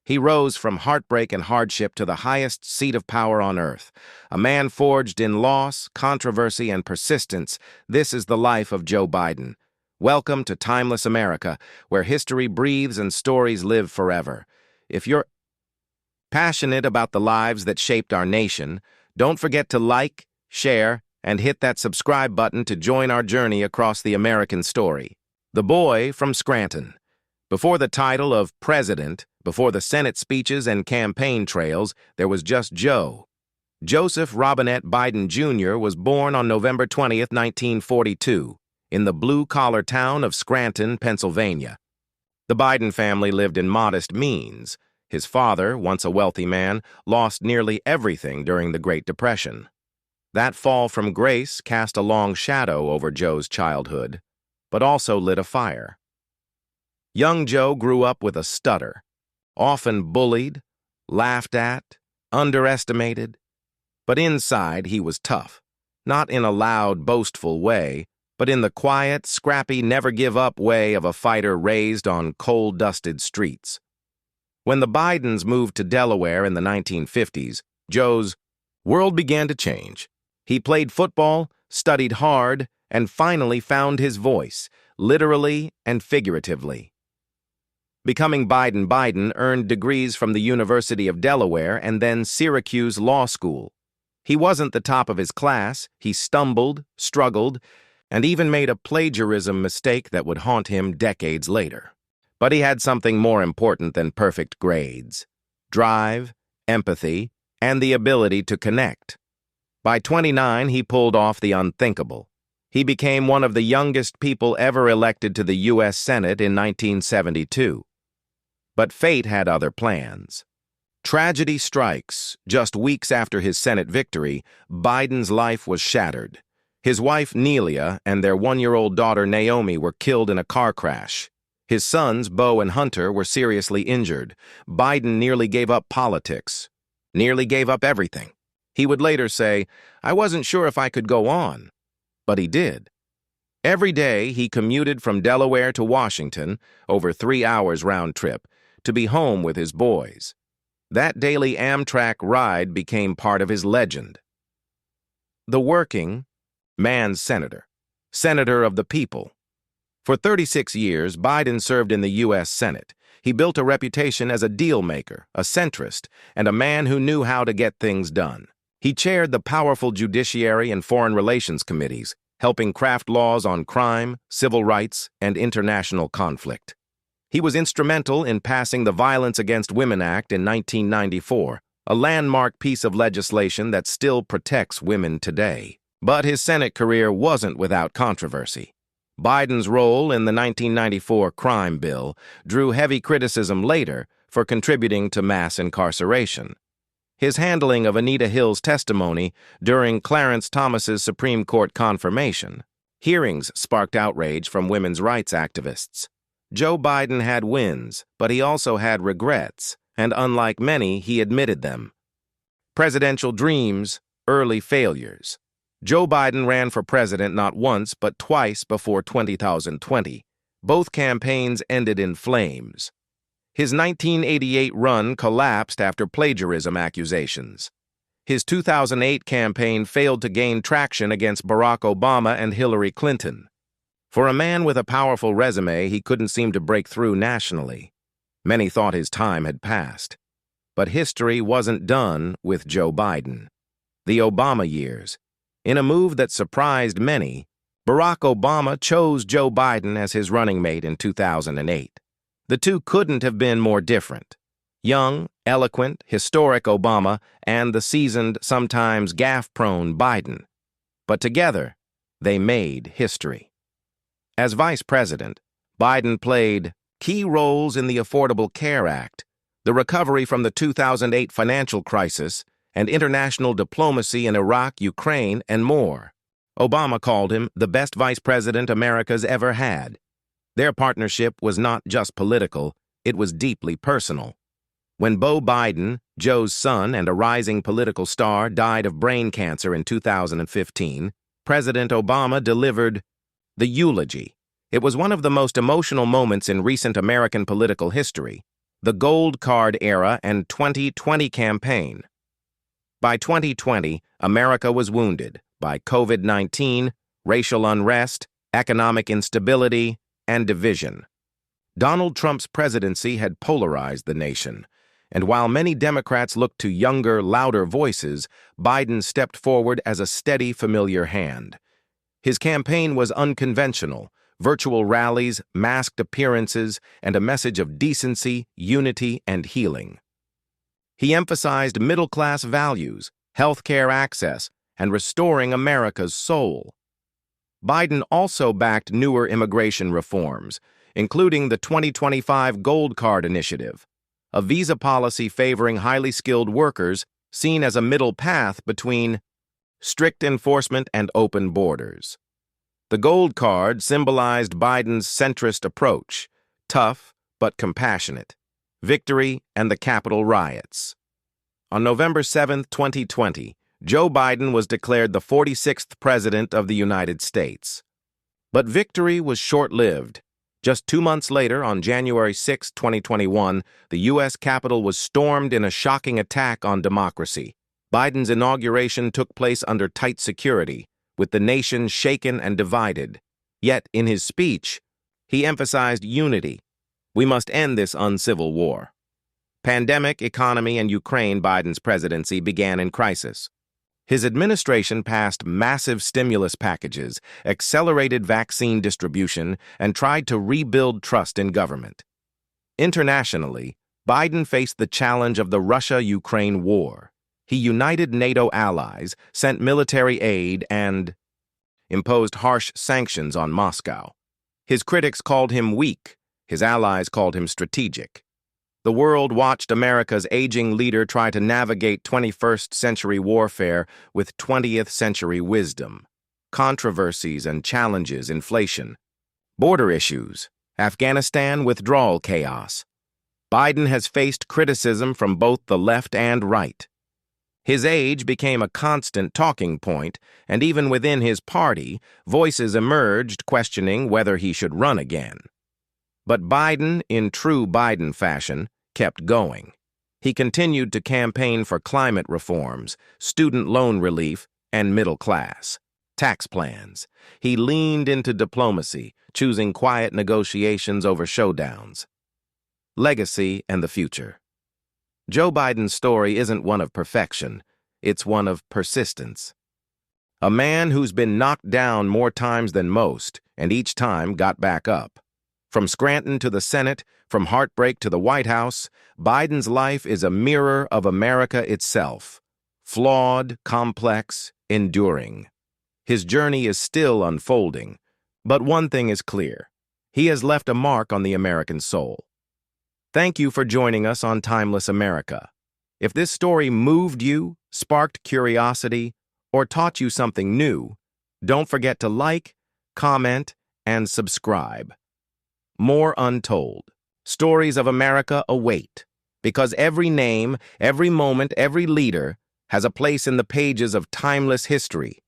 He rose from heartbreak and hardship to the highest seat of power on earth. A man forged in loss, controversy, and persistence. This is the life of Joe Biden. Welcome to Timeless America, where history breathes and stories live forever. If you're passionate about the lives that shaped our nation, don't forget to like, share, and hit that subscribe button to join our journey across the American story. The boy from Scranton. Before the title of president, before the Senate speeches and campaign trails, there was just Joe. Joseph Robinette Biden Jr. was born on November 20th, 1942, in the blue-collar town of Scranton, Pennsylvania. The Biden family lived in modest means. His father, once a wealthy man, lost nearly everything during the Great Depression. That fall from grace cast a long shadow over Joe's childhood, but also lit a fire. Young Joe grew up with a stutter, often bullied, laughed at, underestimated. But inside, he was tough, not in a loud, boastful way, but in the quiet, scrappy, never-give-up way of a fighter raised on coal-dusted streets. When the Bidens moved to Delaware in the 1950s, Joe's world began to change. He played football, studied hard, and finally found his voice, literally and figuratively. Becoming Biden earned degrees from the University of Delaware and then Syracuse Law School. He wasn't the top of his class. He stumbled, struggled, and even made a plagiarism mistake that would haunt him decades later. But he had something more important than perfect grades: drive, empathy, and the ability to connect. By 29, he pulled off the unthinkable. He became one of the youngest people ever elected to the U.S. Senate in 1972. But fate had other plans. Tragedy strikes. Just weeks after his Senate victory, Biden's life was shattered. His wife, Nelia, and their one-year-old daughter, Naomi, were killed in a car crash. His sons, Beau and Hunter, were seriously injured. Biden nearly gave up politics, nearly gave up everything. He would later say, "I wasn't sure if I could go on." But he did. Every day, he commuted from Delaware to Washington, over 3 hours round trip, to be home with his boys. That daily Amtrak ride became part of his legend. The working man's senator, senator of the people. For 36 years, Biden served in the U.S. Senate. He built a reputation as a deal-maker, a centrist, and a man who knew how to get things done. He chaired the powerful Judiciary and Foreign Relations Committees, helping craft laws on crime, civil rights, and international conflict. He was instrumental in passing the Violence Against Women Act in 1994, a landmark piece of legislation that still protects women today. But his Senate career wasn't without controversy. Biden's role in the 1994 crime bill drew heavy criticism later for contributing to mass incarceration. His handling of Anita Hill's testimony during Clarence Thomas's Supreme Court confirmation. Hearings sparked outrage from women's rights activists. Joe Biden had wins, but he also had regrets, and unlike many, he admitted them. Presidential dreams, early failures. Joe Biden ran for president not once but twice before 2020. Both campaigns ended in flames. His 1988 run collapsed after plagiarism accusations. His 2008 campaign failed to gain traction against Barack Obama and Hillary Clinton. For a man with a powerful resume, he couldn't seem to break through nationally. Many thought his time had passed. But history wasn't done with Joe Biden. The Obama years. In a move that surprised many, Barack Obama chose Joe Biden as his running mate in 2008. The two couldn't have been more different. Young, eloquent, historic Obama and the seasoned, sometimes gaffe-prone Biden. But together, they made history. As vice president, Biden played key roles in the Affordable Care Act, the recovery from the 2008 financial crisis, and international diplomacy in Iraq, Ukraine, and more. Obama called him the best vice president America's ever had. Their partnership was not just political, it was deeply personal. When Beau Biden, Joe's son and a rising political star, died of brain cancer in 2015, President Obama delivered the eulogy. It was one of the most emotional moments in recent American political history. the Gold Card Era and 2020 Campaign. By 2020, America was wounded by COVID-19, racial unrest, economic instability, and division. Donald Trump's presidency had polarized the nation, and while many Democrats looked to younger, louder voices, Biden stepped forward as a steady, familiar hand. His campaign was unconventional: virtual rallies, masked appearances, and a message of decency, unity, and healing. He emphasized middle-class values, healthcare access, and restoring America's soul. Biden also backed newer immigration reforms, including the 2025 Gold Card Initiative, a visa policy favoring highly skilled workers seen as a middle path between strict enforcement and open borders. The Gold Card symbolized Biden's centrist approach: tough but compassionate, victory and the Capitol riots. On November 7, 2020, Joe Biden was declared the 46th President of the United States. But victory was short-lived. Just 2 months later, on January 6, 2021, the U.S. Capitol was stormed in a shocking attack on democracy. Biden's inauguration took place under tight security, with the nation shaken and divided. Yet, in his speech, he emphasized unity. We must end this uncivil war. Pandemic, economy, and Ukraine. Biden's presidency began in crisis. His administration passed massive stimulus packages, accelerated vaccine distribution, and tried to rebuild trust in government. Internationally, Biden faced the challenge of the Russia-Ukraine war. He united NATO allies, sent military aid, and imposed harsh sanctions on Moscow. His critics called him weak. His allies called him strategic. The world watched America's aging leader try to navigate 21st century warfare with 20th century wisdom. Controversies and challenges: inflation, border issues, Afghanistan withdrawal chaos. Biden has faced criticism from both the left and right. His age became a constant talking point, and even within his party, voices emerged questioning whether he should run again. But Biden, in true Biden fashion, kept going. He continued to campaign for climate reforms, student loan relief, and middle-class tax plans. He leaned into diplomacy, choosing quiet negotiations over showdowns. Legacy and the future. Joe Biden's story isn't one of perfection, it's one of persistence. A man who's been knocked down more times than most, and each time got back up. From Scranton to the Senate, from heartbreak to the White House, Biden's life is a mirror of America itself. Flawed, complex, enduring. His journey is still unfolding, but one thing is clear: he has left a mark on the American soul. Thank you for joining us on Timeless America. If this story moved you, sparked curiosity, or taught you something new, don't forget to like, comment, and subscribe. More untold. Stories of America await, because every name, every moment, every leader has a place in the pages of timeless history.